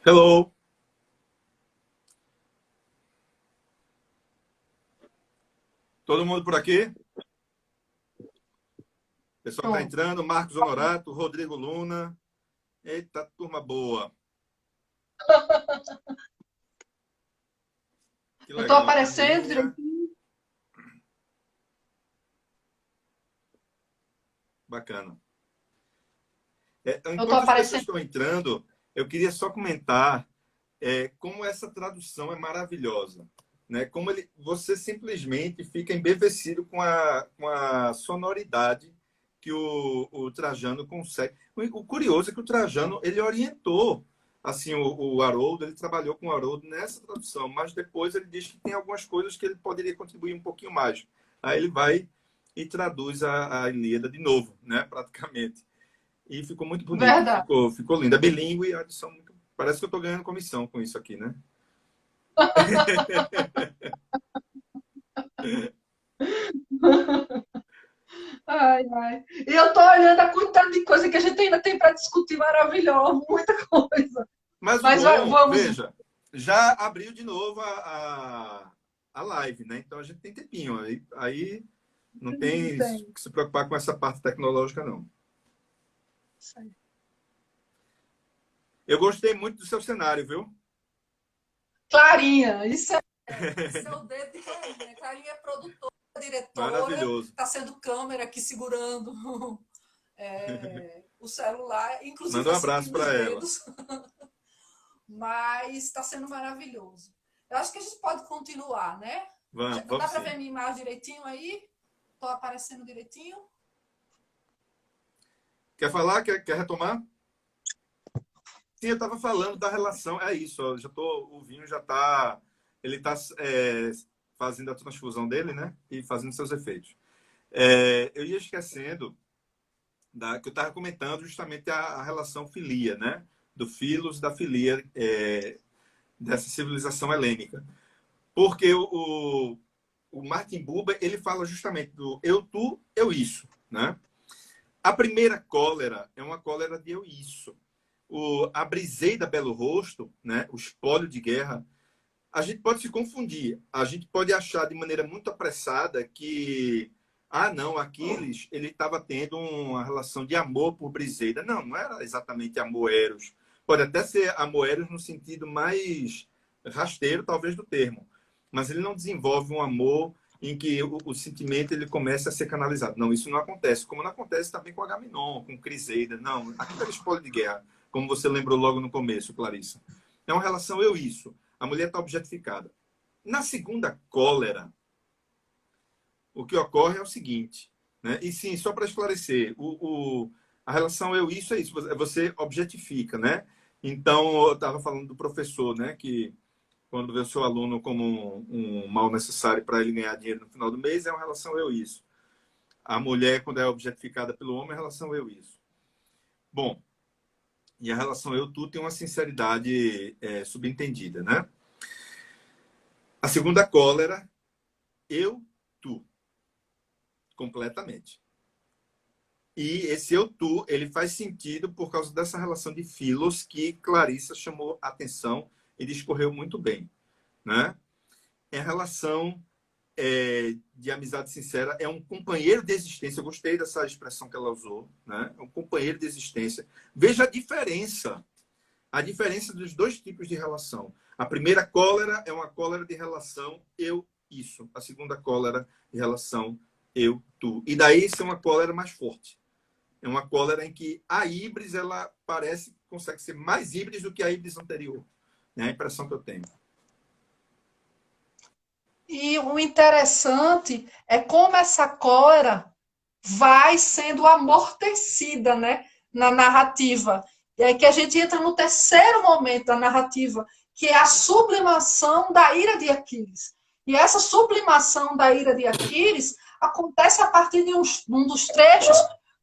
Hello, todo mundo por aqui? O pessoal está Pronto. entrando, Marcos Honorato, Rodrigo Luna. Eita, turma boa. Que Eu estou legal, a aparecendo Carminha. direitinho. Bacana. Eu estou Enquanto as pessoas aparecendo. estão entrando, eu queria só comentar como essa tradução é maravilhosa. Né? Como você simplesmente fica embevecido com a sonoridade que o Trajano consegue. O curioso é que o Trajano ele orientou assim o Haroldo, ele trabalhou com o Haroldo nessa tradução, mas depois ele diz que tem algumas coisas que ele poderia contribuir um pouquinho mais. Aí ele vai e traduz a Ilíada de novo, né? Praticamente. E ficou muito bonito, Verdade. ficou lindo. É bilíngue, a edição muito... Parece que eu estou ganhando comissão com isso aqui, né? Ai, ai. E eu estou olhando a quantidade de coisa que a gente ainda tem para discutir maravilhosa, muita coisa. Mas o Mas bom, vamos. veja, já abriu de novo a live, né? Então a gente tem tempinho. Aí não tem Tem. que se preocupar com essa parte tecnológica, não. Eu gostei muito do seu cenário, viu? Clarinha, isso é o dedo de Clarinha. Clarinha é produtora, diretora, Maravilhoso. está sendo câmera aqui segurando o celular, inclusive Manda um vai abraço sentindo os para ela. dedos, mas está sendo maravilhoso. Eu acho que a gente pode continuar, né? Vamos, Dá vamos para ver sim. minha imagem direitinho aí? Estou aparecendo direitinho? Quer falar? Quer retomar? Sim, eu estava falando da relação. É isso, ó, já tô, o vinho já está. Ele está fazendo a transfusão dele, né? E fazendo seus efeitos. Eu ia esquecendo que eu estava comentando justamente a relação filia, né? Do filos da filia dessa civilização helênica. Porque o Martin Buber ele fala justamente do eu, tu, eu, isso, né? A primeira cólera é uma cólera de eu, isso. A Briseida Belo Rosto, né? O espólio de guerra, a gente pode se confundir. A gente pode achar de maneira muito apressada que, não, Aquiles ele estava tendo uma relação de amor por Briseida. Não, não era exatamente amor eros. Pode até ser amor eros no sentido mais rasteiro, talvez, do termo. Mas ele não desenvolve um amor em que o sentimento ele começa a ser canalizado. Não, isso não acontece. Como não acontece também com Agamenon, com Criseida. Não, aquilo era espólio de guerra, como você lembrou logo no começo, Clarissa. É uma relação eu-isso. A mulher está objetificada. Na segunda cólera, o que ocorre é o seguinte, né? E sim, só para esclarecer, a relação eu-isso é isso, você objetifica, né? Então, eu estava falando do professor, né? Que quando vê o seu aluno como um mal necessário para ele ganhar dinheiro no final do mês, é uma relação eu-isso. A mulher, quando é objetificada pelo homem, é uma relação eu-isso. Bom, e a relação eu-tu tem uma sinceridade subentendida, né? A segunda cólera, eu, tu, completamente. E esse eu, tu, ele faz sentido por causa dessa relação de filos que Clarissa chamou a atenção e discorreu muito bem, né? É a relação de amizade sincera, é um companheiro de existência. Eu gostei dessa expressão que ela usou, né? É um companheiro de existência. Veja a diferença dos dois tipos de relação. A primeira cólera é uma cólera de relação eu, isso. A segunda cólera de relação eu, tu. E daí ser uma cólera mais forte. É uma cólera em que a híbris, ela parece que consegue ser mais híbris do que a híbris anterior. É a impressão que eu tenho. E o interessante é como essa cólera vai sendo amortecida, né, na narrativa. E aí que a gente entra no terceiro momento da narrativa, que é a sublimação da ira de Aquiles. E essa sublimação da ira de Aquiles acontece a partir de um dos trechos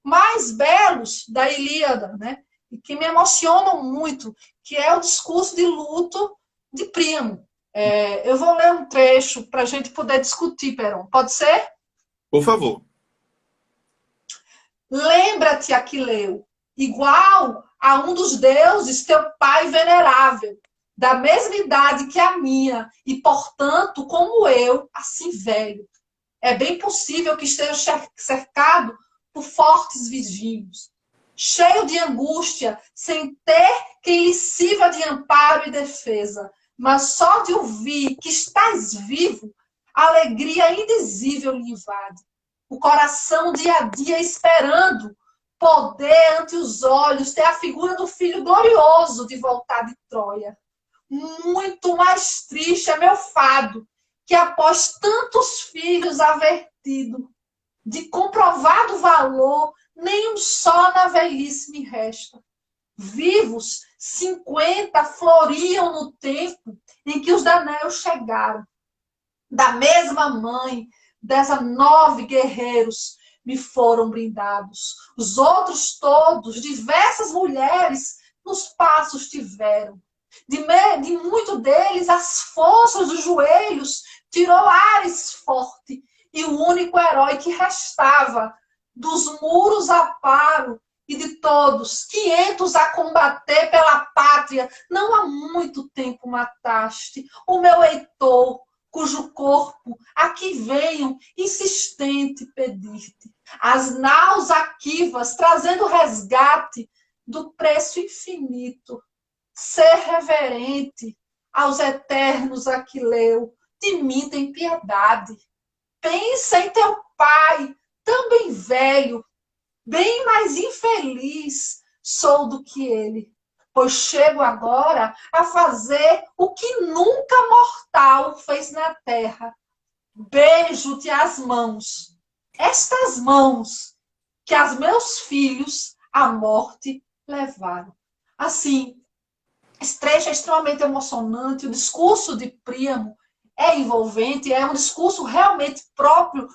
mais belos da Ilíada, né? E que me emocionam muito, que é o discurso de luto de Príamo. Eu vou ler um trecho para a gente poder discutir, Peron. Pode ser? Por favor. Lembra-te, Aquileu, igual a um dos deuses, teu pai venerável, da mesma idade que a minha, e, portanto, como eu, assim velho. É bem possível que esteja cercado por fortes vizinhos, cheio de angústia, sem ter quem lhe sirva de amparo e defesa. Mas só de ouvir que estás vivo, a alegria indizível lhe invade. O coração dia a dia esperando poder ante os olhos ter a figura do filho glorioso de voltar de Troia. Muito mais triste é meu fado, que após tantos filhos haver tido, de comprovado valor, nem um só na velhice me resta. Vivos, 50 floriam no tempo em que os danéus chegaram. Da mesma mãe, 19 guerreiros me foram brindados. Os outros todos, diversas mulheres, nos passos tiveram. De muito deles, as forças dos joelhos tirou Ares forte, e o único herói que restava, dos muros a paro, e de todos, 500 a combater pela pátria, não há muito tempo mataste. O meu Heitor, cujo corpo aqui venho insistente pedir-te. As naus aquivas, trazendo resgate do preço infinito. Ser reverente aos eternos Aquileu, de mim tem piedade. Pensa em teu pai, também velho, bem mais infeliz sou do que ele, pois chego agora a fazer o que nunca mortal fez na terra. Beijo-te as mãos, estas mãos que as meus filhos à morte levaram. Assim, esse trecho é extremamente emocionante, o discurso de Príamo é envolvente, é um discurso realmente próprio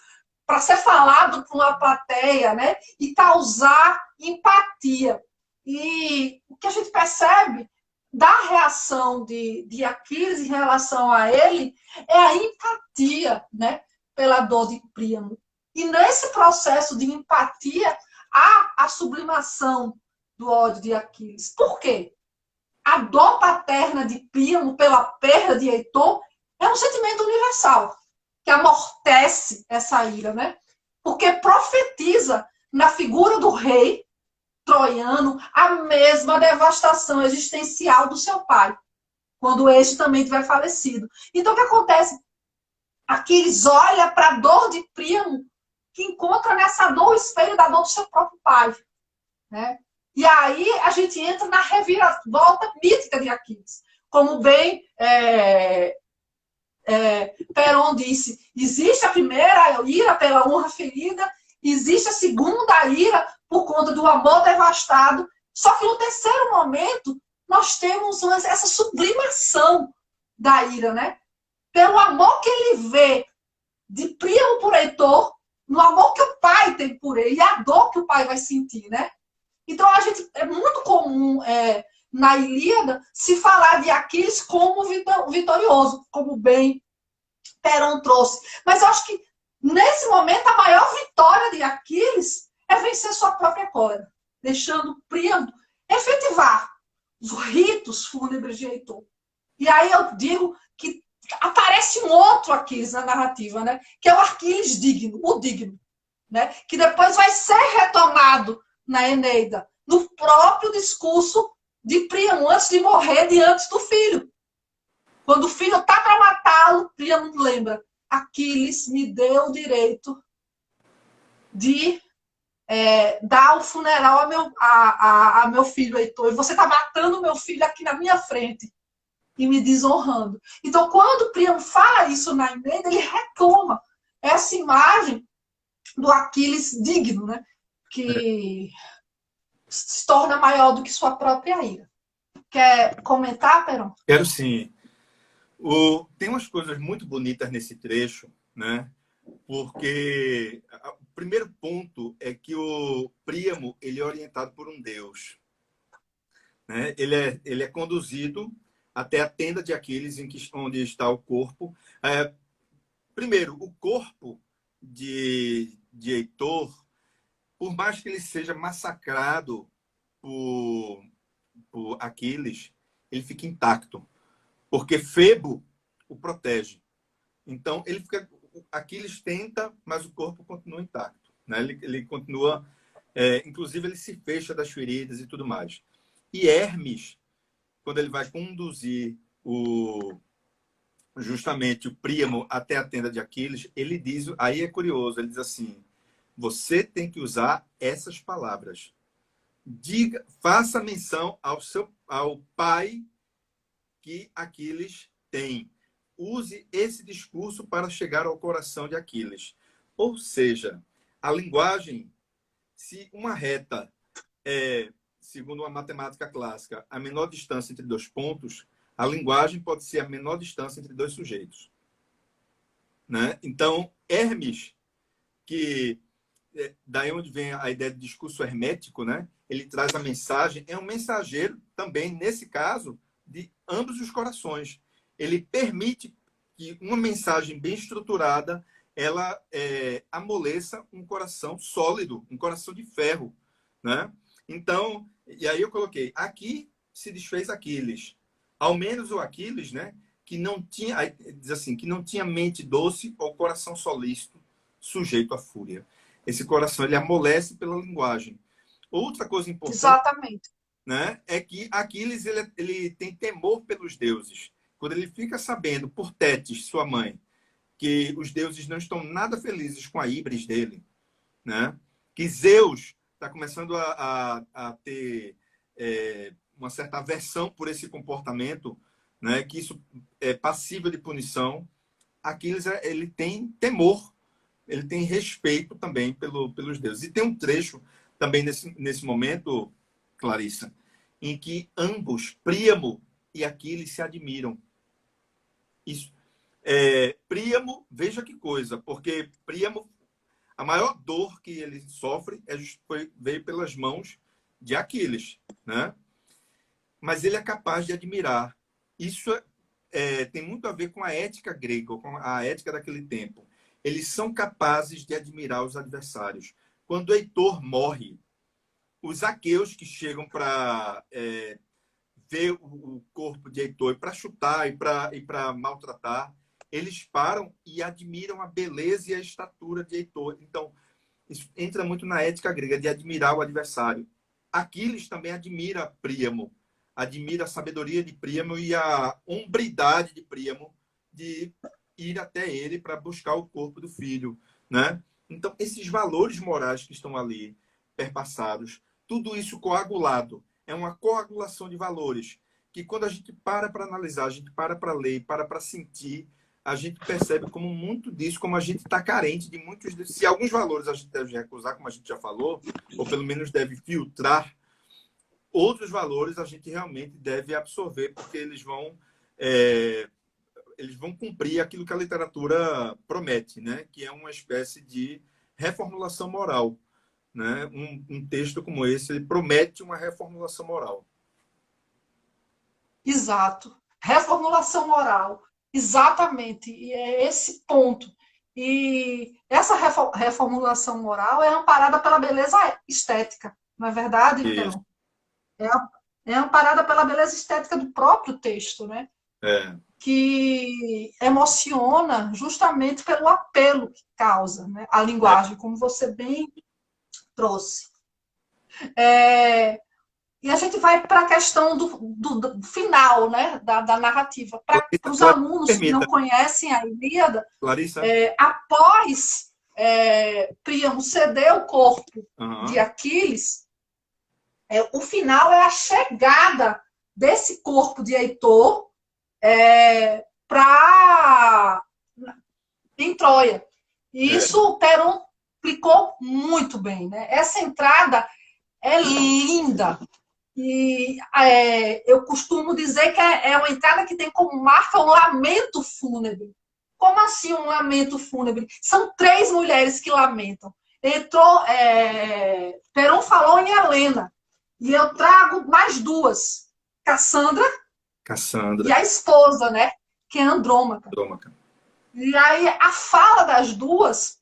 para ser falado para uma plateia, né? E causar empatia. E o que a gente percebe da reação de Aquiles em relação a ele é a empatia, né? Pela dor de Príamo. E nesse processo de empatia há a sublimação do ódio de Aquiles. Por quê? A dor paterna de Príamo pela perda de Heitor é um sentimento universal que amortece essa ira, né? Porque profetiza na figura do rei troiano a mesma devastação existencial do seu pai, quando este também tiver falecido. Então, o que acontece? Aquiles olha para a dor de Príamo, que encontra nessa dor o espelho da dor do seu próprio pai, né? E aí a gente entra na reviravolta mítica de Aquiles. Como bem Perón disse, existe a primeira ira pela honra ferida, existe a segunda ira por conta do amor devastado, só que no terceiro momento nós temos essa sublimação da ira, né? Pelo amor que ele vê de Príamo por Heitor, no amor que o pai tem por ele, e a dor que o pai vai sentir, né? Então, é muito comum na Ilíada se falar de Aquiles como vitorioso, como bem Perón trouxe. Mas eu acho que, nesse momento, a maior vitória de Aquiles é vencer sua própria cólera, deixando Príamo efetivar os ritos fúnebres de Heitor. E aí eu digo que aparece um outro Aquiles na narrativa, né? Que é o Aquiles digno, o digno, né? Que depois vai ser retomado na Eneida, no próprio discurso de Príamo, antes de morrer, diante do filho. Quando o filho está para matá-lo, Príamo lembra, Aquiles me deu o direito de dar o funeral a meu filho Heitor. E você está matando meu filho aqui na minha frente e me desonrando. Então, quando Príamo fala isso na Eneida, ele reclama essa imagem do Aquiles digno, né? Que se torna maior do que sua própria ira. Quer comentar, Perón? Quero sim. Tem umas coisas muito bonitas nesse trecho, né? Porque o primeiro ponto é que o Príamo ele é orientado por um deus, né? Ele é conduzido até a tenda de Aquiles, onde está o corpo. Primeiro, o corpo de Heitor, por mais que ele seja massacrado por por Aquiles, ele fica intacto, porque Febo o protege. Então, ele fica, Aquiles tenta, mas o corpo continua intacto, né? Ele continua, inclusive ele se fecha das feridas e tudo mais. E Hermes, quando ele vai conduzir justamente o Príamo até a tenda de Aquiles, ele diz, aí é curioso, ele diz assim: você tem que usar essas palavras. Diga, faça menção ao pai que Aquiles tem. Use esse discurso para chegar ao coração de Aquiles. Ou seja, a linguagem, se uma reta é, segundo uma matemática clássica, a menor distância entre dois pontos, a linguagem pode ser a menor distância entre dois sujeitos. Né? Então, Hermes, que daí onde vem a ideia de discurso hermético, né? Ele traz a mensagem, é um mensageiro também, nesse caso, de ambos os corações. Ele permite que uma mensagem bem estruturada ela amoleça um coração sólido, um coração de ferro, né? Então, e aí eu coloquei, aqui se desfez Aquiles. Ao menos o Aquiles, né? Que não tinha, diz assim, que não tinha mente doce ou coração solícito, sujeito à fúria. Esse coração, ele amolece pela linguagem. Outra coisa importante, Exatamente. né, é que Aquiles ele tem temor pelos deuses. Quando ele fica sabendo, por Tétis, sua mãe, que os deuses não estão nada felizes com a híbris dele, né? Que Zeus está começando a ter uma certa aversão por esse comportamento, né? Que isso é passível de punição. Aquiles ele tem temor, ele tem respeito também pelos deuses. E tem um trecho também nesse momento, Clarissa, em que ambos, Príamo e Aquiles, se admiram. Isso. Príamo, veja que coisa, porque Príamo, a maior dor que ele sofre veio pelas mãos de Aquiles, né? Mas ele é capaz de admirar. Isso tem muito a ver com a ética grega, com a ética daquele tempo. Eles são capazes de admirar os adversários. Quando Heitor morre, os aqueus que chegam para ver o corpo de Heitor, para chutar e para maltratar, eles param e admiram a beleza e a estatura de Heitor. Então, isso entra muito na ética grega, de admirar o adversário. Aquiles também admira Príamo, admira a sabedoria de Príamo e a hombridade de Príamo de ir até ele para buscar o corpo do filho, né? Então, esses valores morais que estão ali perpassados, tudo isso coagulado, é uma coagulação de valores que quando a gente para analisar, a gente para ler, para sentir, a gente percebe como muito disso, como a gente está carente de muitos desses. Se alguns valores a gente deve recusar, como a gente já falou, ou pelo menos deve filtrar, outros valores a gente realmente deve absorver, porque eles vão cumprir aquilo que a literatura promete, né? Que é uma espécie de reformulação moral. Né? Um texto como esse, ele promete uma reformulação moral. Exato. Reformulação moral. Exatamente. E é esse ponto. E essa reformulação moral é amparada pela beleza estética, não é verdade, Peron? É amparada pela beleza estética do próprio texto, né? Que emociona justamente pelo apelo que causa, né? A linguagem, como você bem trouxe. E a gente vai para a questão do final, né, da narrativa. Para os alunos que não conhecem a Ilíada, Clarissa? Após Príamo ceder o corpo de Aquiles, o final é a chegada desse corpo de Heitor em Troia. E isso o Peron explicou muito bem. Né? Essa entrada é linda. E eu costumo dizer que é uma entrada que tem como marca um lamento fúnebre. Como assim um lamento fúnebre? São 3 mulheres que lamentam. Peron falou em Helena. E eu trago mais 2. Cassandra. E a esposa, né? Que é Andrômaca. E aí a fala das 2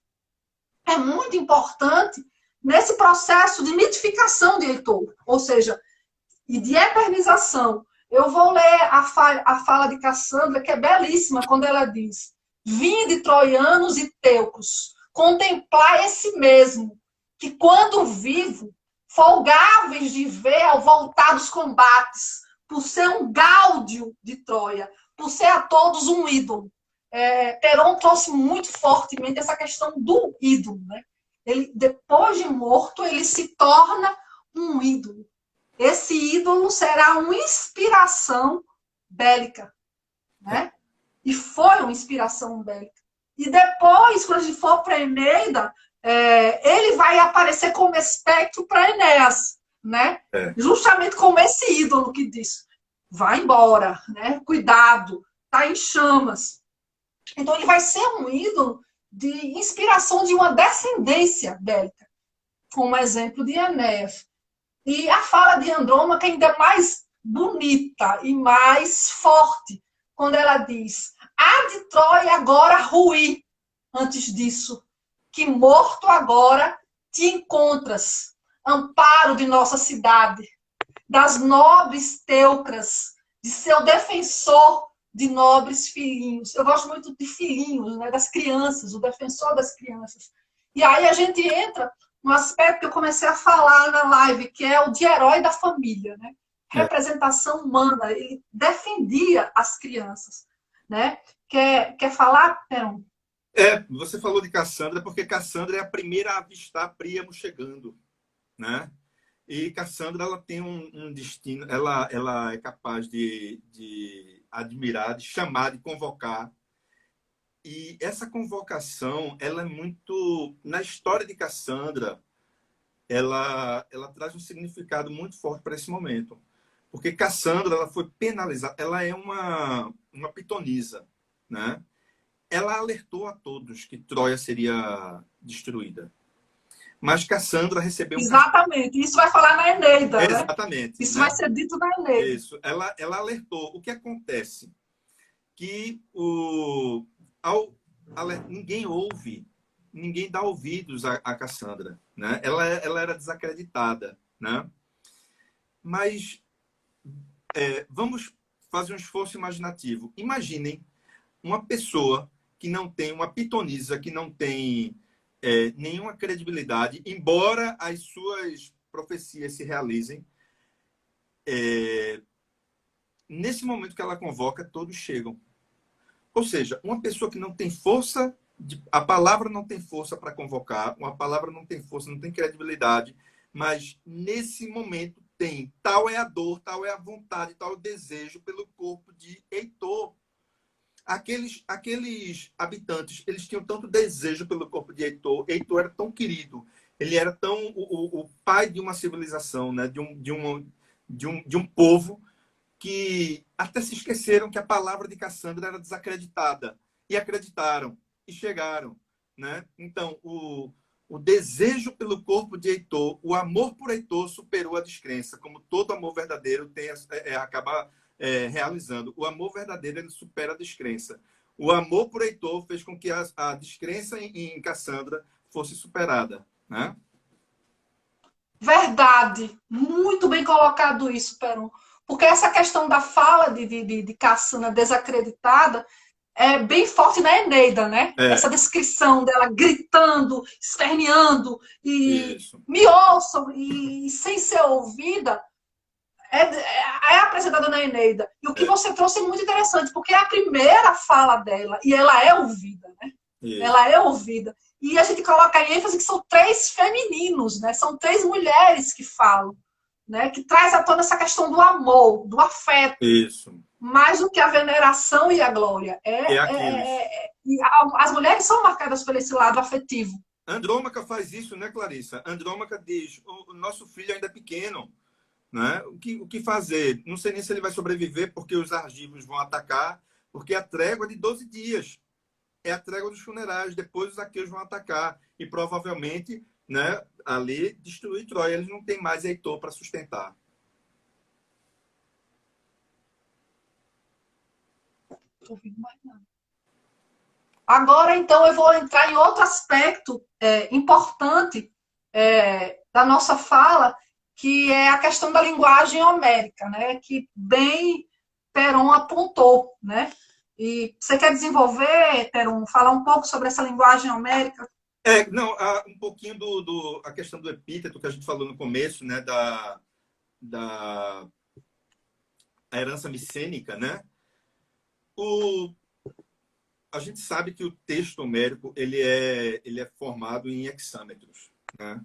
é muito importante nesse processo de mitificação de Heitor. Ou seja, e de eternização. Eu vou ler a fala de Cassandra, que é belíssima, quando ela diz: vinde, troianos e teucros, contemplai esse mesmo, que quando vivo, folgáveis de ver ao voltar dos combates, por ser um gáudio de Troia, por ser a todos um ídolo. Teron trouxe muito fortemente essa questão do ídolo, né? Ele, depois de morto, ele se torna um ídolo. Esse ídolo será uma inspiração bélica, né? E foi uma inspiração bélica. E depois, quando a gente for para Eneida, ele vai aparecer como espectro para Enéas, né? Justamente como esse ídolo que diz: vai embora, né? Cuidado, tá em chamas. Então ele vai ser um ídolo de inspiração de uma descendência bélica, como exemplo de Enéas. E a fala de Andrômaca ainda é mais bonita e mais forte, quando ela diz: há de Troia agora ruir, antes disso, que morto agora te encontras, amparo de nossa cidade, das nobres teucras, de seu defensor de nobres filhinhos. Eu gosto muito de filhinhos, né, das crianças, o defensor das crianças. E aí a gente entra no aspecto que eu comecei a falar na live, que é o de herói da família, né? Representação humana. Ele defendia as crianças, né? Quer falar, Perão? Você falou de Cassandra, porque Cassandra é a primeira a avistar Príamo chegando, né? E Cassandra, ela tem um destino, ela é capaz de admirar, de chamar, de convocar. E essa convocação, ela é muito... Na história de Cassandra, ela traz um significado muito forte para esse momento. Porque Cassandra, ela foi penalizada, ela é uma pitonisa, né? Ela alertou a todos que Troia seria destruída. Mas Cassandra recebeu um castigo. Exatamente. Isso vai falar na Eneida, né? Exatamente. Isso Né? vai ser dito na Eneida. Isso. Ela alertou. O que acontece? Que ninguém ouve, ninguém dá ouvidos a Cassandra. Né? Ela era desacreditada. Né? Mas vamos fazer um esforço imaginativo. Imaginem uma pessoa que não tem, uma pitonisa, que não tem nenhuma credibilidade, embora as suas profecias se realizem. Nesse momento que ela convoca, todos chegam. Ou seja, uma pessoa que não tem força, a palavra não tem força para convocar, uma palavra não tem força, não tem credibilidade, mas nesse momento tem. Tal é a dor, tal é a vontade, tal é o desejo pelo corpo de Heitor. Aqueles habitantes, eles tinham tanto desejo pelo corpo de Heitor. Heitor era tão querido, ele era tão o pai de uma civilização, né? de um povo, que até se esqueceram que a palavra de Cassandra era desacreditada. E acreditaram, e chegaram. Né? Então, o desejo pelo corpo de Heitor, o amor por Heitor superou a descrença, como todo amor verdadeiro acaba realizando. O amor verdadeiro, ele supera a descrença. O amor por Heitor fez com que a descrença em Cassandra fosse superada. Né? Verdade. Muito bem colocado isso, Peron. Porque essa questão da fala de Cassandra desacreditada é bem forte na Eneida, né? Essa descrição dela gritando, esperneando, e Isso. me ouçam, e sem ser ouvida, é apresentada na Eneida. E o que você trouxe é muito interessante, porque é a primeira fala dela, e ela é ouvida, né? Isso. Ela é ouvida. E a gente coloca em ênfase que são 3 femininos, né? São 3 mulheres que falam, né? Que traz à tona essa questão do amor, do afeto. Isso. Mais do que a veneração e a glória. As mulheres são marcadas por esse lado afetivo. Andrômaca faz isso, né, Clarissa? Andrômaca diz: o nosso filho ainda é pequeno. Né? O que fazer? Não sei nem se ele vai sobreviver, porque os argivos vão atacar, porque a trégua é de 12 dias. É a trégua dos funerais. Depois os aqueus vão atacar. E provavelmente, né, ali, destruir Troia. Eles não têm mais Heitor para sustentar. Não ouvindo mais nada. Agora, então, eu vou entrar em outro aspecto importante da nossa fala, que é a questão da linguagem homérica, né? Que bem Peron apontou, né? E você quer desenvolver, Peron, falar um pouco sobre essa linguagem homérica? Não, um pouquinho a questão do epíteto que a gente falou no começo, né, da a herança micênica, né? O, a gente sabe que o texto homérico ele é formado em hexâmetros, né?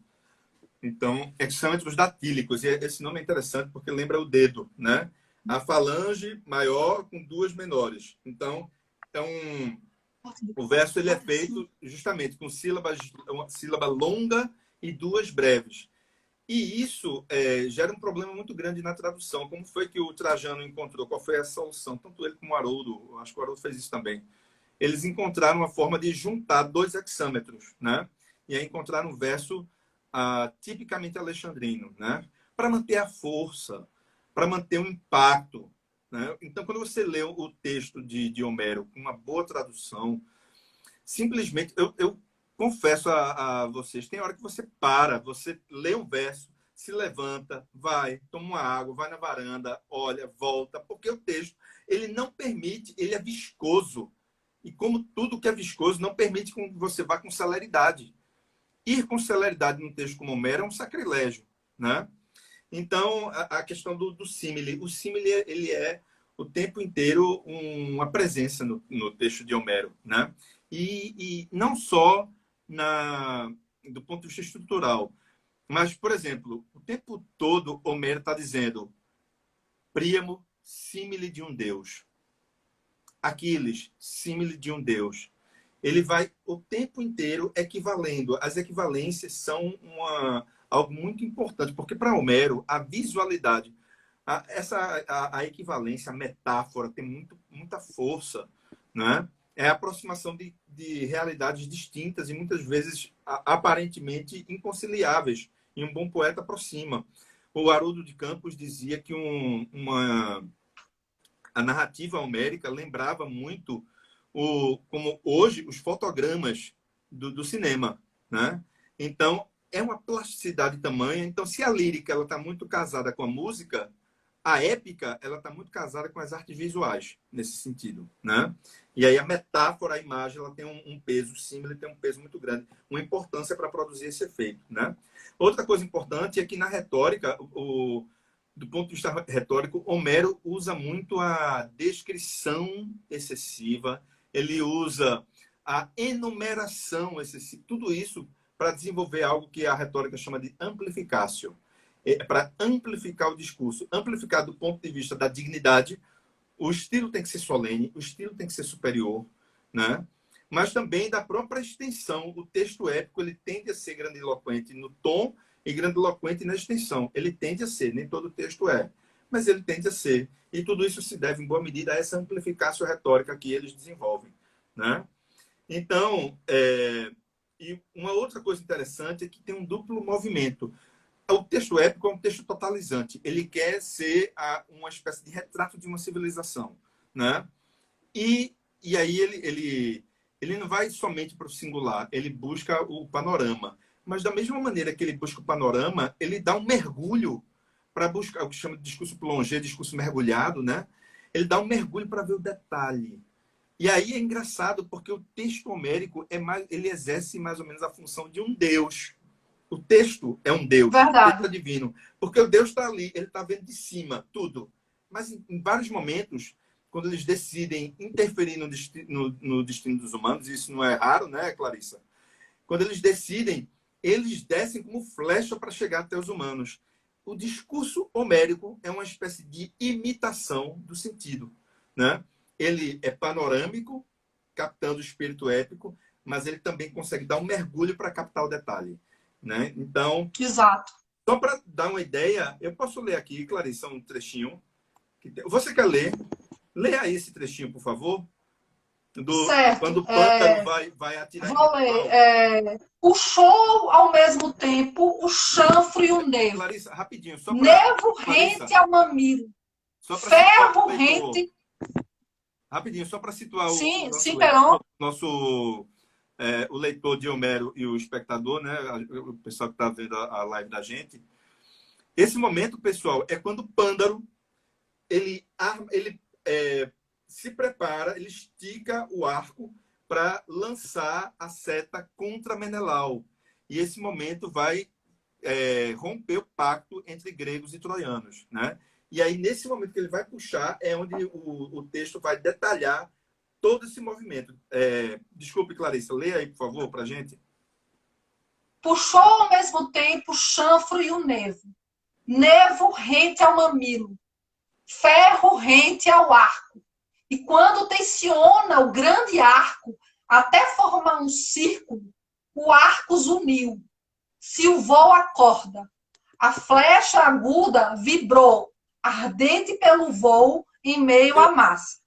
Então, hexâmetros datílicos. E esse nome é interessante porque lembra o dedo, né? A falange maior com duas menores. Então, o verso ele é feito justamente com uma sílaba longa e duas breves. E isso gera um problema muito grande na tradução. Como foi que o Trajano encontrou? Qual foi a solução? Tanto ele como o Haroldo, acho que o Haroldo fez isso também. Eles encontraram uma forma de juntar dois hexâmetros, né? E aí encontraram um verso tipicamente alexandrino, né? Para manter a força, para manter o impacto, né? Então, quando você lê o texto de Homero com uma boa tradução, simplesmente, eu confesso a vocês, tem hora que você para, você lê um verso, se levanta, vai, toma uma água, vai na varanda, olha, volta, porque o texto, ele não permite, ele é viscoso. E como tudo que é viscoso, não permite que você vá com celeridade. Ir com celeridade num texto como Homero é um sacrilégio, né? Então, a questão do símile. O símile, ele é o tempo inteiro uma presença no texto de Homero, né? E não só do ponto de vista estrutural, mas, por exemplo, o tempo todo Homero está dizendo Príamo, símile de um deus. Aquiles, símile de um deus. Ele vai o tempo inteiro equivalendo. As equivalências são algo muito importante, porque para Homero, a visualidade, a equivalência, a metáfora tem muita força, né? É a aproximação de realidades distintas e muitas vezes aparentemente inconciliáveis. E um bom poeta aproxima. O Haroldo de Campos dizia que a narrativa homérica lembrava muito como hoje os fotogramas do cinema, né? Então é uma plasticidade tamanha. Então, se a lírica ela está muito casada com a música, a épica ela está muito casada com as artes visuais nesse sentido, né? E aí a metáfora, a imagem, ela tem um peso, o símbolo tem um peso muito grande, uma importância para produzir esse efeito, né? Outra coisa importante é que na retórica do ponto de vista retórico, Homero usa muito a descrição excessiva, ele usa a enumeração excessiva, tudo isso para desenvolver algo que a retórica chama de amplificatio. Para amplificar o discurso, amplificar do ponto de vista da dignidade, o estilo tem que ser solene, o estilo tem que ser superior, né? Mas também da própria extensão. O texto épico ele tende a ser grandiloquente no tom e grandiloquente na extensão. Ele tende a ser, nem todo texto é, mas ele tende a ser. E tudo isso se deve, em boa medida, a essa amplificação retórica que eles desenvolvem, né? Então, e uma outra coisa interessante é que tem um duplo movimento. O texto épico é um texto totalizante. Ele quer ser uma espécie de retrato de uma civilização, né? E aí ele não vai somente para o singular, ele busca o panorama. Mas da mesma maneira que ele busca o panorama, ele dá um mergulho para buscar o que chama de discurso plongé, discurso mergulhado, né? Ele dá um mergulho para ver o detalhe. E aí é engraçado porque o texto homérico ele exerce mais ou menos a função de um deus. O texto é um Deus, o texto Verdade. é divino. Porque o Deus está ali, ele está vendo de cima tudo. Mas em vários momentos, quando eles decidem interferir no destino dos humanos, e isso não é raro, né, Clarissa? Quando eles decidem, eles descem como flecha para chegar até os humanos. O discurso homérico é uma espécie de imitação do sentido, né? Ele é panorâmico, captando o espírito épico, mas ele também consegue dar um mergulho para captar o detalhe, né? Então, Exato. só para dar uma ideia, eu posso ler aqui, Clarissa, um trechinho. Você quer ler? Leia aí esse trechinho, por favor. Quando Certo. o pântano vai atirar em Vou ler. Menelao. Puxou ao mesmo tempo o chanfro e o nevo. Clarissa, rapidinho, só para. Nevo rente Clarissa, ao mamilo. só para situar o Ferro leitor. rente. Rapidinho, só para situar o Sim, nosso sim, leitor, Peron. o leitor de Homero e o espectador, né? O pessoal que está vendo a live da gente. Esse momento, pessoal, é quando o Pândaro ele se prepara, ele estica o arco para lançar a seta contra Menelau. E esse momento vai romper o pacto entre gregos e troianos, né? E aí, nesse momento que ele vai puxar, é onde o texto vai detalhar todo esse movimento. Desculpe, Clarissa, leia aí, por favor, para a gente. Puxou ao mesmo tempo o chanfro e o nevo rente ao mamilo, ferro rente ao arco. E quando tensiona o grande arco até formar um círculo, o arco uniu, silvou a corda. A flecha aguda vibrou, ardente pelo voo em meio à massa.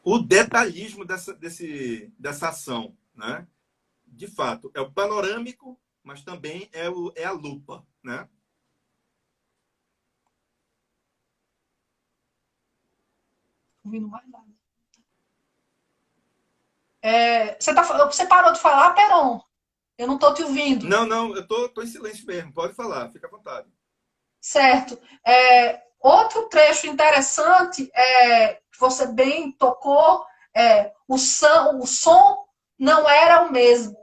O detalhismo dessa ação, né? De fato, é o panorâmico, mas também é a lupa, né? Ouvindo mais nada. Você parou de falar, Peron? Eu não estou te ouvindo. Não, eu tô em silêncio mesmo. Pode falar, fica à vontade. Certo. Outro trecho interessante que você bem tocou o som não era o mesmo,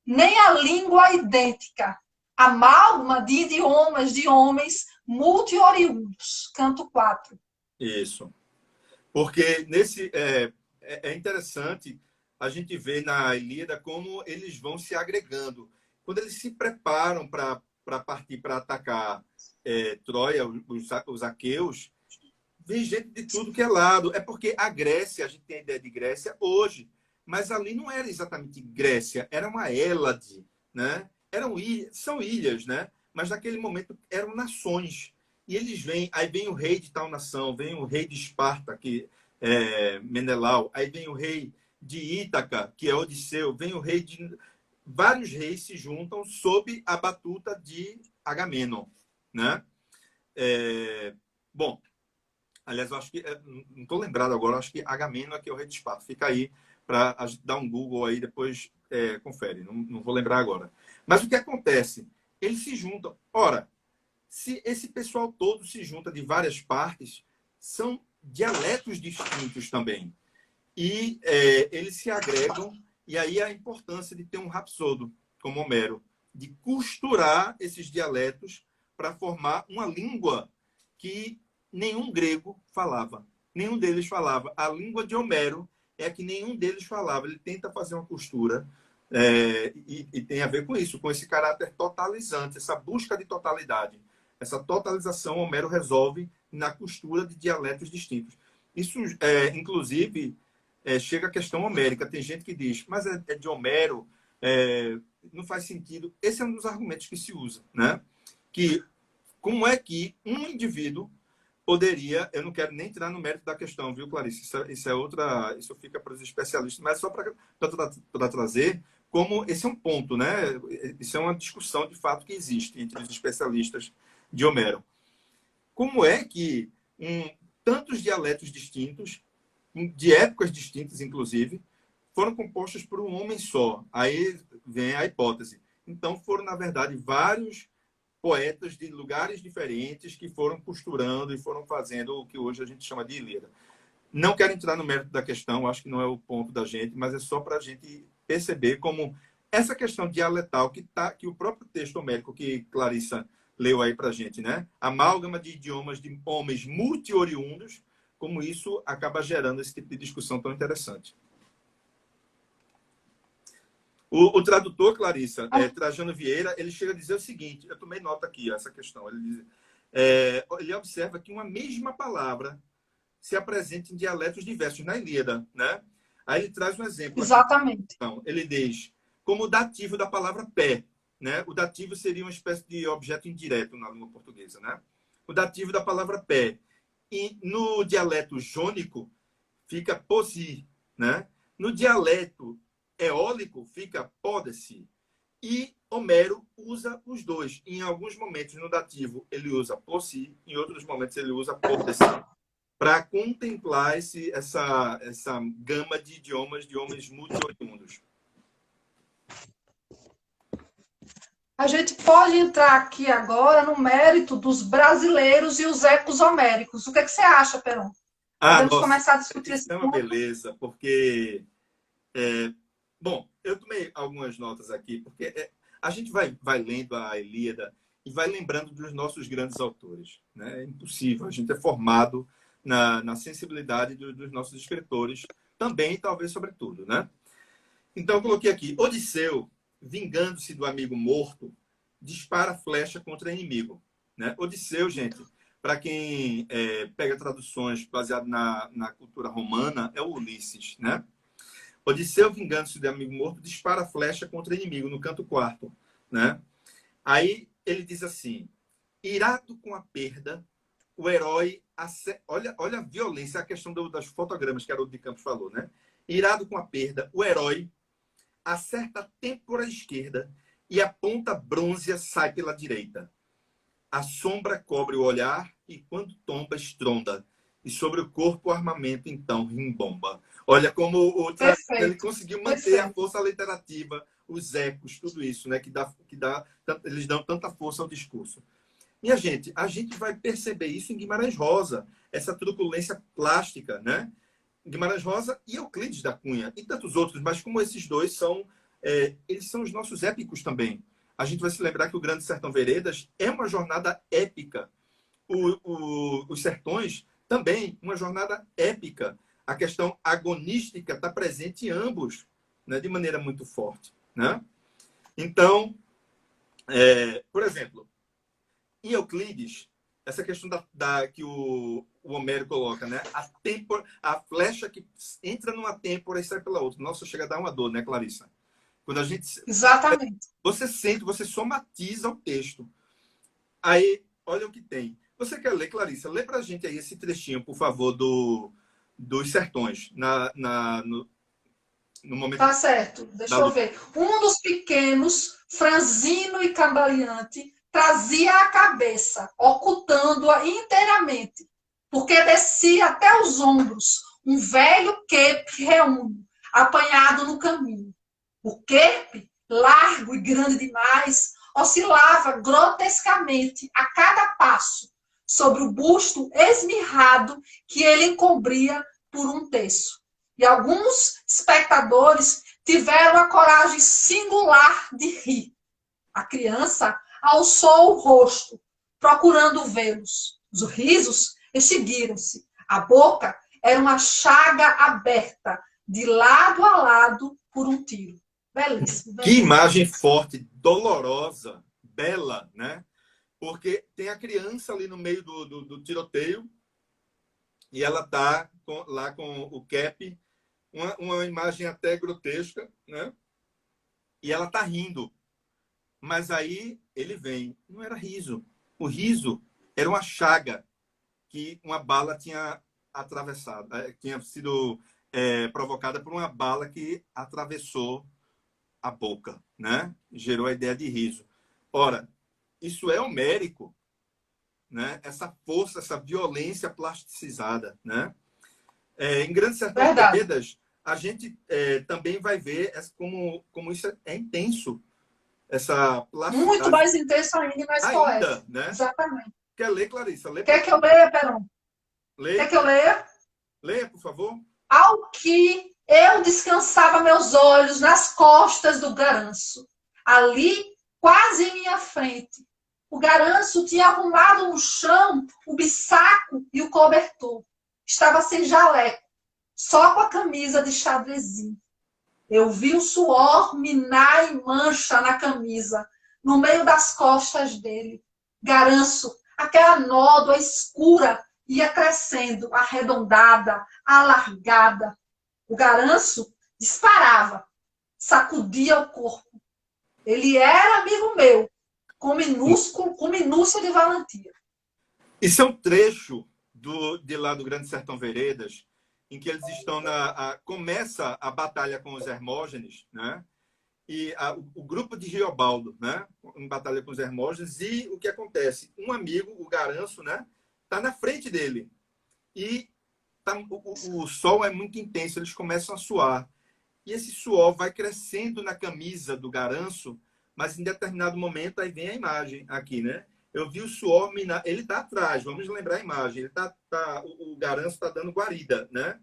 nem a língua idêntica. Amálgama de idiomas de homens multi-oriundos. Canto 4. Isso. Porque é interessante a gente ver na Ilíada como eles vão se agregando. Quando eles se preparam para partir para atacar Troia, os aqueus, vem gente de tudo que é lado. É porque a Grécia, a gente tem a ideia de Grécia hoje, mas ali não era exatamente Grécia, era uma Hélade, né? São ilhas, né? Mas naquele momento eram nações. E eles vêm, aí vem o rei de tal nação, vem o rei de Esparta, que é Menelau, aí vem o rei de Ítaca, que é Odisseu, vem o rei de... Vários reis se juntam sob a batuta de Agamenon, né? Bom, aliás, eu acho que, não estou lembrado agora, acho que Agamenon aqui é o rei de Esparta. Fica aí para dar um Google aí, depois confere, não vou lembrar agora. Mas o que acontece? Eles se juntam. Ora, se esse pessoal todo se junta de várias partes, são dialetos distintos também. E eles se agregam, e aí a importância de ter um rapsodo, como Homero, de costurar esses dialetos para formar uma língua que nenhum grego falava. Nenhum deles falava. A língua de Homero é a que nenhum deles falava. Ele tenta fazer uma costura e tem a ver com isso, com esse caráter totalizante, essa busca de totalidade. Essa totalização, Homero resolve na costura de dialetos distintos. Isso, inclusive, chega à questão homérica. Tem gente que diz, mas é de Homero, não faz sentido. Esse é um dos argumentos que se usa, né? Que como é que um indivíduo poderia... Eu não quero nem entrar no mérito da questão, viu, Clarice? Isso é outra... Isso fica para os especialistas, mas só para trazer como esse é um ponto, né? Isso é uma discussão, de fato, que existe entre os especialistas de Homero. Como é que tantos dialetos distintos, de épocas distintas, inclusive, foram compostos por um homem só? Aí vem a hipótese. Então, foram, na verdade, vários poetas de lugares diferentes que foram costurando e foram fazendo o que hoje a gente chama de Ilíada. Não quero entrar no mérito da questão, acho que não é o ponto da gente, mas é só para a gente perceber como essa questão dialetal que o próprio texto homérico que Clarissa leu aí para a gente, né? Amálgama de idiomas de homens multi-oriundos, como isso acaba gerando esse tipo de discussão tão interessante. O tradutor, Clarissa, Trajano Vieira, ele chega a dizer o seguinte, eu tomei nota aqui, essa questão, ele observa que uma mesma palavra se apresenta em dialetos diversos na Ilíada, né? Aí ele traz um exemplo. Exatamente. Então, ele diz, como o dativo da palavra pé, né? O dativo seria uma espécie de objeto indireto na língua portuguesa, né? O dativo da palavra pé. E no dialeto jônico fica posi, né? No dialeto eólico fica pode-se. E Homero usa os dois. Em alguns momentos, no dativo, ele usa possi, em outros momentos, ele usa pode-se, para contemplar essa gama de idiomas de homens multi-oriundos. A gente pode entrar aqui agora no mérito dos brasileiros e os ecos homéricos. O que é que você acha, Peron? Ah, Podemos nossa, começar a discutir isso esse é uma ponto? beleza, porque bom, eu tomei algumas notas aqui, porque a gente vai lendo a Ilíada e vai lembrando dos nossos grandes autores. Né? É impossível, a gente é formado na sensibilidade dos nossos escritores, também, talvez, sobretudo. Né? Então, eu coloquei aqui, Odisseu, vingando-se do amigo morto, dispara flecha contra o inimigo. Né? Odisseu, gente, para quem pega traduções baseadas na cultura romana, é o Ulisses, né? Odisseu, vingando-se de amigo morto, dispara a flecha contra o inimigo, no canto quarto. Né? Aí ele diz assim, irado com a perda, o herói... Olha a violência, a questão das fotogramas que Haroldo de Campos falou. Né? Irado com a perda, o herói acerta a têmpora esquerda e a ponta brônzea sai pela direita. A sombra cobre o olhar e, quando tomba, estronda. E sobre o corpo, o armamento, então, rimbomba. Olha como ele Perfeito, conseguiu manter a perfeito. força literativa, os ecos, tudo isso, né? Eles dão tanta força ao discurso. Minha gente, a gente vai perceber isso em Guimarães Rosa, essa truculência plástica, né? Guimarães Rosa e Euclides da Cunha, e tantos outros, mas como esses dois eles são os nossos épicos também. A gente vai se lembrar que o Grande Sertão Veredas é uma jornada épica. Os Sertões também, uma jornada épica. A questão agonística está presente em ambos, né, de maneira muito forte. Né? Então, por exemplo, em Euclides, essa questão que o Homero coloca, né? A flecha que entra numa têmpora e sai pela outra. Nossa, chega a dar uma dor, né, Clarissa? Quando a gente... Exatamente. Você sente, você somatiza o texto. Aí, olha o que tem. Você quer ler, Clarissa? Lê pra gente aí esse trechinho, por favor, dos Sertões, no momento Tá certo. da Deixa eu luta. ver. Um dos pequenos, franzino e cambaleante, trazia a cabeça, ocultando-a inteiramente, porque descia até os ombros um velho quepe reúno, apanhado no caminho. O quepe, largo e grande demais, oscilava grotescamente a cada passo sobre o busto esmirrado que ele encobria por um terço. E alguns espectadores tiveram a coragem singular de rir. A criança alçou o rosto, procurando vê-los. Os risos extinguiram-se. A boca era uma chaga aberta, de lado a lado, por um tiro. Belíssimo, Que belíssimo. imagem forte, dolorosa, bela, né? Porque tem a criança ali no meio do tiroteio e ela tá lá com o cap, uma imagem até grotesca, né? E ela tá rindo. Mas aí ele vem. Não era riso. O riso era uma chaga que uma bala tinha atravessado, tinha sido provocada por uma bala que atravessou a boca, né? Gerou a ideia de riso. Ora, isso é homérico, né? Essa força, essa violência plasticizada, né? Em Grande Sertão Verdade. Veredas, a gente também vai ver como isso é intenso, essa Muito plasticidade mais intenso ainda e mais ainda, poético. né? Exatamente. Quer ler, Clarissa? Lê para Quer que eu leia, Peron? Quer Leia, que eu leia? leia, por favor. Ao que eu descansava meus olhos nas costas do garanço. Ali, quase em minha frente, o garanço tinha arrumado no chão o bisaco e o cobertor. Estava sem jaleco, só com a camisa de xadrezinho. Eu vi o suor minar em mancha na camisa, no meio das costas dele. Garanço, aquela nódoa escura ia crescendo, arredondada, alargada. O garanço disparava, sacudia o corpo. Ele era amigo meu, com minúscula de valentia. Isso é um trecho de lá do Grande Sertão Veredas, em que eles estão começa a batalha com os Hermógenes, né? E o grupo de Riobaldo, né? Em batalha com os Hermógenes, e o que acontece? Um amigo, o Garanço, né? Tá na frente dele. E o sol é muito intenso, eles começam a suar. E esse suor vai crescendo na camisa do Garanço, mas em determinado momento aí vem a imagem aqui, né? Eu vi o suor minar, ele está atrás, vamos lembrar a imagem, o Garanço está dando guarida, né?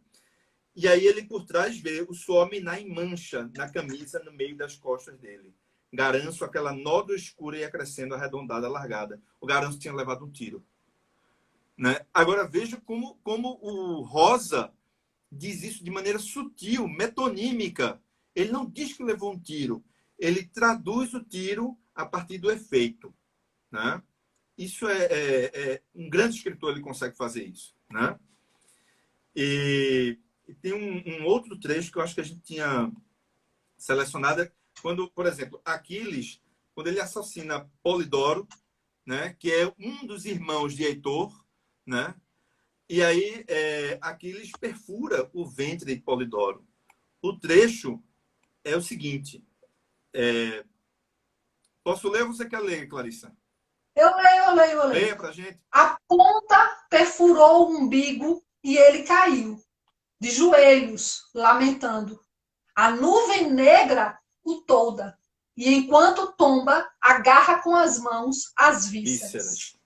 E aí ele por trás vê o suor minar em mancha na camisa no meio das costas dele. Garanço, aquela nódoa escura ia crescendo, arredondada, largada. O Garanço tinha levado um tiro. Né? Agora veja como o Rosa diz isso de maneira sutil, metonímica. Ele não diz que levou um tiro. Ele traduz o tiro a partir do efeito. Né? Isso um grande escritor, ele consegue fazer isso. Né? E tem um outro trecho que eu acho que a gente tinha selecionado, quando, por exemplo, Aquiles, quando ele assassina Polidoro, né, que é um dos irmãos de Heitor, né? E aí Aquiles perfura o ventre de Polidoro. O trecho é o seguinte. Posso ler ou você quer ler, Clarissa? Eu leio. Leia pra gente. A ponta perfurou o umbigo e ele caiu, de joelhos, lamentando. A nuvem negra o tolda, e enquanto tomba, agarra com as mãos as vísceras.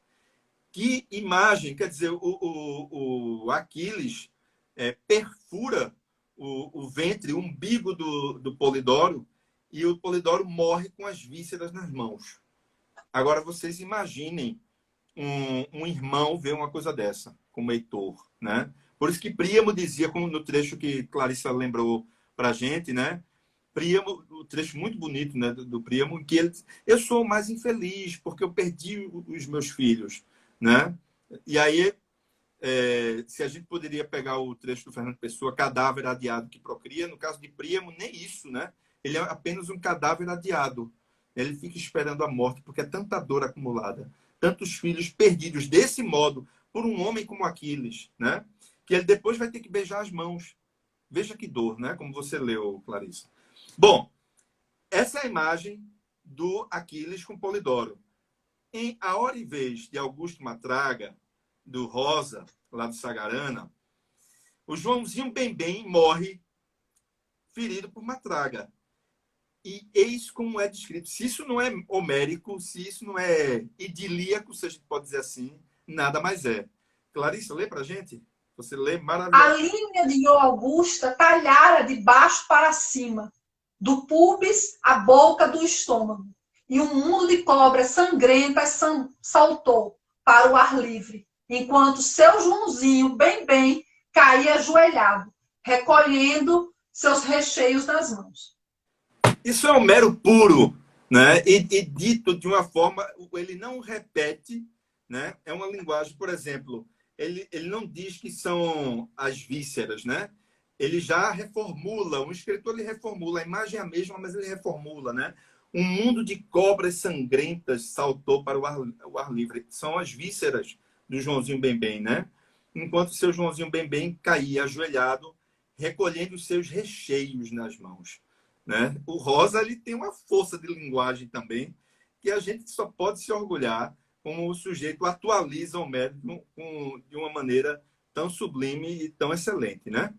Que imagem! Quer dizer, o Aquiles perfura o ventre, o umbigo do Polidoro, e o Polidoro morre com as vísceras nas mãos. Agora, vocês imaginem um irmão ver uma coisa dessa, como Heitor, né? Por isso que Príamo dizia, como no trecho que Clarissa lembrou para a gente, né? Príamo, o trecho muito bonito, né, do Príamo, que ele diz, eu sou mais infeliz porque eu perdi os meus filhos, né? E aí, se a gente poderia pegar o trecho do Fernando Pessoa, cadáver adiado que procria, no caso de Príamo, nem isso, né? Ele é apenas um cadáver adiado. Ele fica esperando a morte porque é tanta dor acumulada, tantos filhos perdidos desse modo por um homem como Aquiles, né? Que ele depois vai ter que beijar as mãos. Veja que dor, né? Como você leu, Clarissa. Bom, essa é a imagem do Aquiles com Polidoro. Em A Hora e Vez de Augusto Matraga, do Rosa, lá do Sagarana, o Joãozinho Bembem morre ferido por Matraga. E eis como é descrito. Se isso não é homérico, se isso não é idilíaco, se a gente pode dizer assim, nada mais é. Clarissa, lê pra gente. Você lê A maravilhoso. linha de Augusta talhara de baixo para cima, do pubis à boca do estômago, e um mundo de cobras sangrentas saltou para o ar livre, enquanto seu Joãozinho bem caía ajoelhado, recolhendo seus recheios nas mãos. Isso é Homero puro, né? E dito de uma forma, ele não repete, né? É uma linguagem, por exemplo, ele não diz que são as vísceras, né? Ele já reformula, um escritor ele reformula, a imagem é a mesma, mas ele reformula, né? Um mundo de cobras sangrentas saltou para o ar livre. São as vísceras do Joãozinho Bembem, né? Enquanto seu Joãozinho Bembem caía ajoelhado, recolhendo os seus recheios nas mãos. Né? O Rosa ele tem uma força de linguagem também que a gente só pode se orgulhar como o sujeito atualiza o médico de uma maneira tão sublime e tão excelente, né?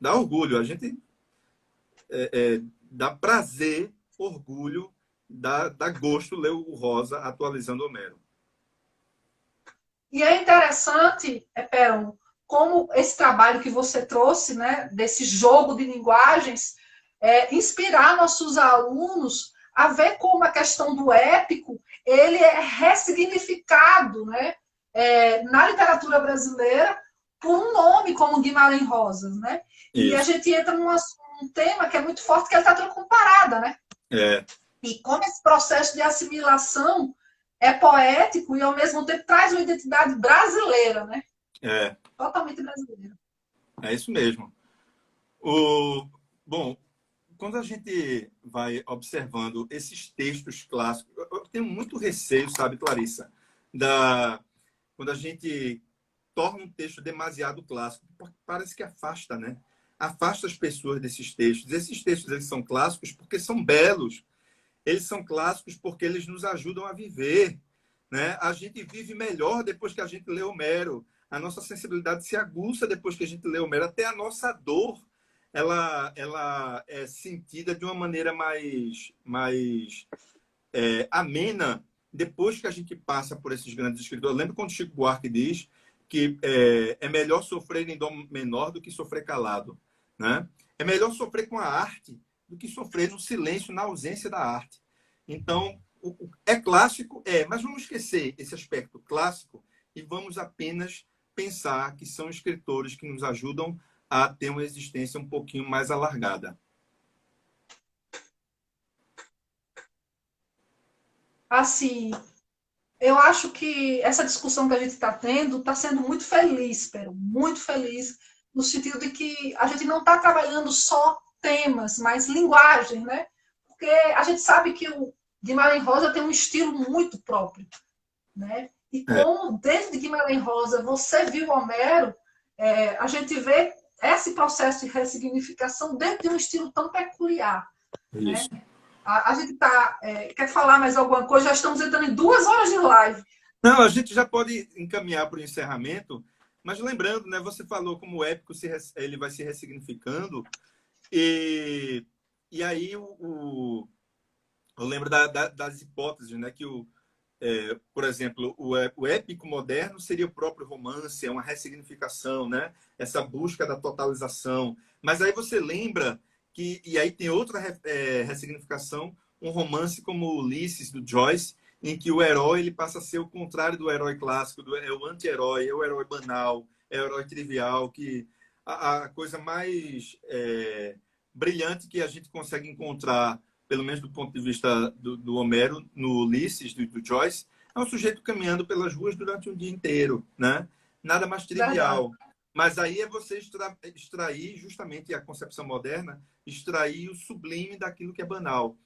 Dá orgulho, a gente dá prazer, orgulho, dá gosto ler o Rosa atualizando Homero. E é interessante, Peron, como esse trabalho que você trouxe, né, desse jogo de linguagens, inspirar nossos alunos a ver como a questão do épico ele é ressignificado, né, na literatura brasileira por um nome como Guimarães Rosas, né? E a Isso. gente entra num tema que é muito forte, que é a literatura comparada, né? É. E como esse processo de assimilação é poético e, ao mesmo tempo, traz uma identidade brasileira, né? É. Totalmente brasileira. É isso mesmo. Bom, quando a gente vai observando esses textos clássicos, eu tenho muito receio, sabe, Clarissa, quando a gente torna um texto demasiado clássico, parece que afasta, né? Afasta as pessoas desses textos. Esses textos eles são clássicos porque são belos. Eles são clássicos porque eles nos ajudam a viver, né? A gente vive melhor depois que a gente lê Homero. A nossa sensibilidade se aguça depois que a gente lê Homero. Até a nossa dor ela é sentida de uma maneira mais amena depois que a gente passa por esses grandes escritores. Eu lembro quando Chico Buarque diz que é melhor sofrer em dó menor do que sofrer calado, né? É melhor sofrer com a arte do que sofrer no silêncio, na ausência da arte. Então, é clássico, mas vamos esquecer esse aspecto clássico e vamos apenas pensar que são escritores que nos ajudam a ter uma existência um pouquinho mais alargada. Assim, eu acho que essa discussão que a gente está tendo está sendo muito feliz, Pero, muito feliz, no sentido de que a gente não está trabalhando só temas, mas linguagem, né? Porque a gente sabe que o Guimarães Rosa tem um estilo muito próprio, né? E É, como desde Guimarães Rosa você viu Homero, a gente vê esse processo de ressignificação dentro de um estilo tão peculiar, né? isso. A gente quer falar mais alguma coisa? Já estamos entrando em 2 horas de live. Não, a gente já pode encaminhar para o encerramento, mas lembrando, né, você falou como o épico ele vai se ressignificando, e, e aí eu lembro das hipóteses, né, que por exemplo, o épico moderno seria o próprio romance, é uma ressignificação, né? Essa busca da totalização. Mas aí você lembra e aí tem outra ressignificação, um romance como Ulisses, do Joyce, em que o herói ele passa a ser o contrário do herói clássico, é o anti-herói, é o herói banal, é o herói trivial, que a coisa mais brilhante que a gente consegue encontrar pelo menos do ponto de vista do Homero, no Ulisses, do Joyce, é um sujeito caminhando pelas ruas durante um dia inteiro, né? Nada mais Verdade. trivial. Mas aí é você extrair justamente a concepção moderna, extrair o sublime daquilo que é banal.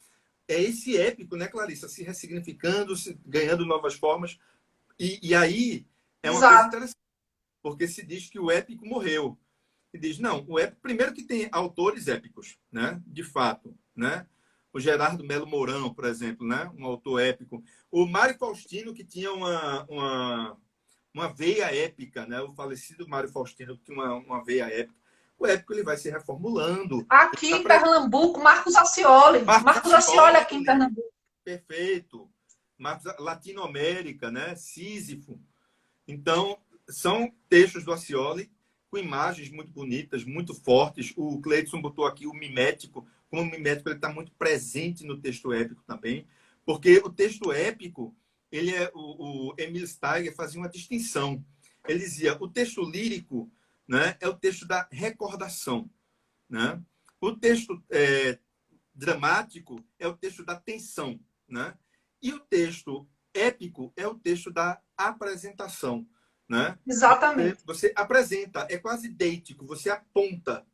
É esse épico, né, Clarissa? Se ressignificando, ganhando novas formas. E aí é uma coisa Exato. interessante, porque se diz que o épico morreu. E diz, não, o épico, primeiro que tem autores épicos, né? De fato, né? O Gerardo Melo Mourão, por exemplo, né? Um autor épico. O Mário Faustino, que tinha uma veia épica, né? O falecido Mário Faustino, que tinha uma veia épica. O épico ele vai se reformulando. Ele Aqui tá em Pernambuco, Marcos Ascioli. Marcos Marcos Ascioli aqui em Ascioli, Pernambuco. perfeito. Marcos, Latinoamérica, né? Sísifo. Então, são textos do Ascioli com imagens muito bonitas, muito fortes. O Cleidson botou aqui o mimético. Como o mimético ele está muito presente no texto épico também, porque o texto épico, ele o Emil Steiger fazia uma distinção. Ele dizia, o texto lírico, né, é o texto da recordação, né? O texto dramático é o texto da tensão, né? E o texto épico é o texto da apresentação, né? Exatamente. Você apresenta, é quase deítico, você aponta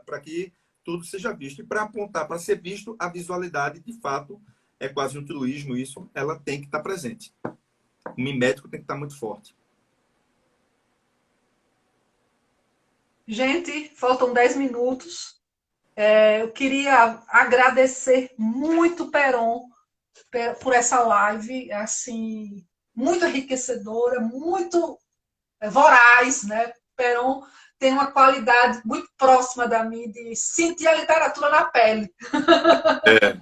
para que tudo seja visto. E para apontar, para ser visto, a visualidade, de fato, é quase um truísmo isso, ela tem que estar presente. O mimético tem que estar muito forte. Gente, faltam 10 minutos. Eu queria agradecer muito, Peron, por essa live, assim, muito enriquecedora, muito voraz, né? Peron tem uma qualidade muito próxima da minha de sentir a literatura na pele. É,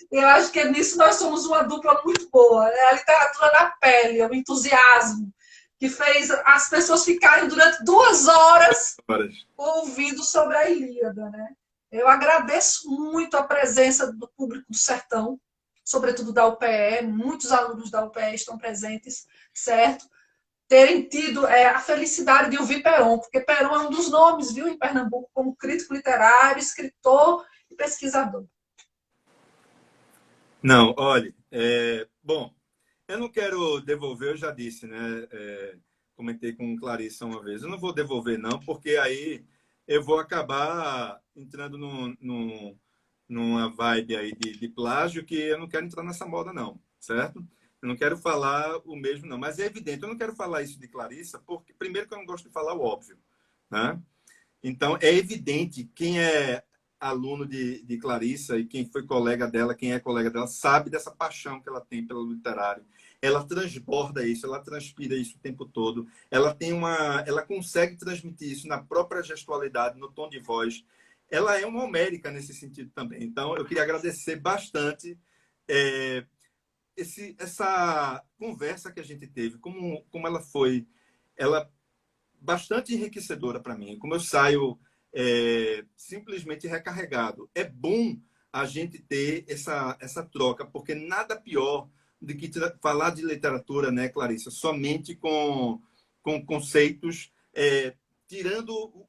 Eu acho que nisso nós somos uma dupla muito boa, né? A literatura na pele, o entusiasmo que fez as pessoas ficarem durante 2 horas horas. ouvindo sobre a Ilíada, né? Eu agradeço muito a presença do público do Sertão, sobretudo da UPE, muitos alunos da UPE estão presentes, certo? Terem tido a felicidade de ouvir Peron, porque Peron é um dos nomes, viu, em Pernambuco, como crítico literário, escritor e pesquisador. Não, olha, bom, eu não quero devolver, eu já disse, né? Comentei com Clarissa uma vez. Eu não vou devolver, não, porque aí eu vou acabar entrando numa vibe aí de plágio que eu não quero entrar nessa moda, não, certo? Eu não quero falar o mesmo, não. Mas é evidente, eu não quero falar isso de Clarissa, porque, primeiro, que eu não gosto de falar o óbvio, né? Então, é evidente, quem é aluno de Clarissa e quem foi colega dela, quem é colega dela, sabe dessa paixão que ela tem pelo literário. Ela transborda isso, ela transpira isso o tempo todo. Ela consegue transmitir isso na própria gestualidade, no tom de voz. ela é uma homérica nesse sentido também. Então, eu queria agradecer bastante é, essa conversa que a gente teve, como ela foi, ela bastante enriquecedora para mim, como eu saio simplesmente recarregado. É bom a gente ter essa troca, porque nada pior do que falar de literatura, né, Clarissa, somente com conceitos, tirando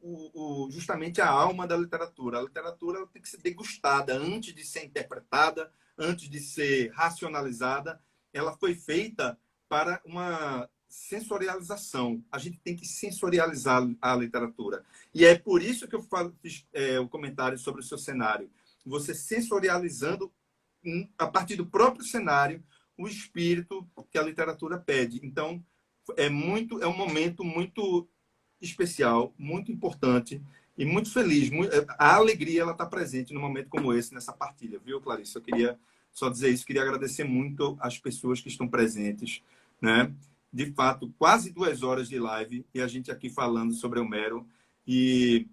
justamente a alma da literatura. A literatura ela tem que ser degustada antes de ser interpretada, antes de ser racionalizada. Ela foi feita para uma sensorialização. A gente tem que sensorializar a literatura. E é por isso que eu fiz o comentário sobre o seu cenário. Você sensorializando, a partir do próprio cenário, o espírito que a literatura pede. Então, é um momento muito especial, muito importante e muito feliz. A alegria ela está presente num momento como esse, nessa partilha, viu, Clarice? Eu queria só dizer isso, queria agradecer muito às pessoas que estão presentes, né? De fato, quase 2 horas de live e a gente aqui falando sobre Homero. E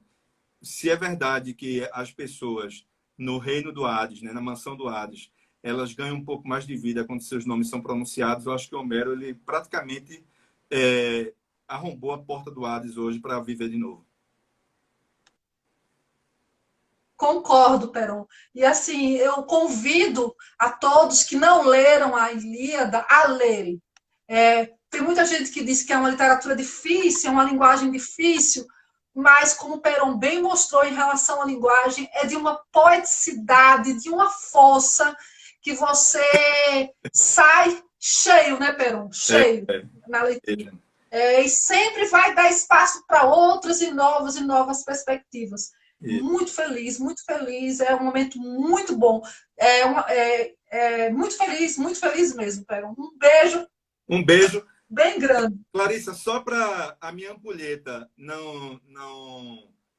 se é verdade que as pessoas no reino do Hades, né, na mansão do Hades, elas ganham um pouco mais de vida quando seus nomes são pronunciados, eu acho que o Homero ele praticamente arrombou a porta do Hades hoje para viver de novo. Concordo, Peron. E assim, eu convido a todos que não leram a Ilíada a lerem. Tem muita gente que diz que é uma literatura difícil, é uma linguagem difícil, mas como o Peron bem mostrou em relação à linguagem, é de uma poeticidade, de uma força que você sai cheio, né, Peron? Cheio na leitura. E sempre vai dar espaço para outras e novas perspectivas. Muito feliz, é um momento muito bom. Muito feliz mesmo, Peron. Um beijo. Um beijo. Bem grande. Clarissa, só para a minha ampulheta não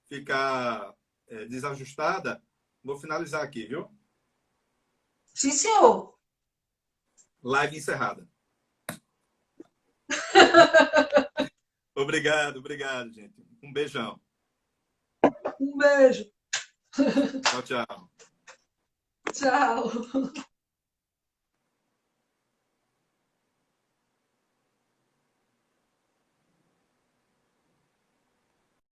ficar desajustada, vou finalizar aqui, viu? Sim, senhor. Live encerrada. Obrigado, gente. Um beijão. Um beijo. Tchau, tchau. Tchau.